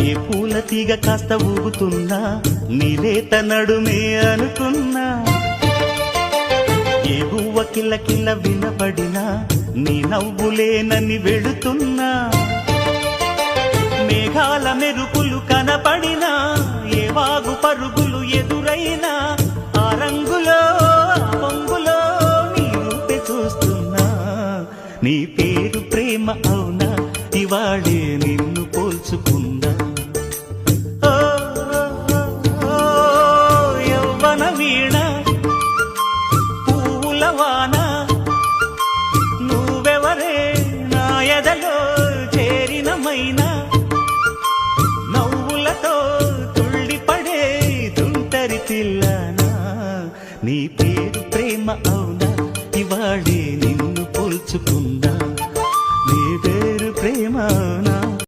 ఏ పూల తీగ కాస్త ఊగుతున్నా నీలేత నడుమే అనుకున్నా, ఏ గువ్వ కిల్ల కిల్ల వినబడినా నీ నవ్వులేనని వెళుతున్నా, మేఘాల మెరుపులు కనపడినా ఏ వాగు పరుగులు ఎదురైనా ఆ రంగులో పొంగులో నీ రూపే చూస్తున్నా. నీ పేరు ప్రేమ అవునా, ఇవాళే నిన్ను పోల్చుకున్నా. ఓ యవ్వన వీణ పూల వాన నువ్వెవరే నా ఎదలో చేరిన మైనా, నవ్వులతో తుళ్ళిపడే తుంటరి పిల్లనా. నీ పేరు ప్రేమ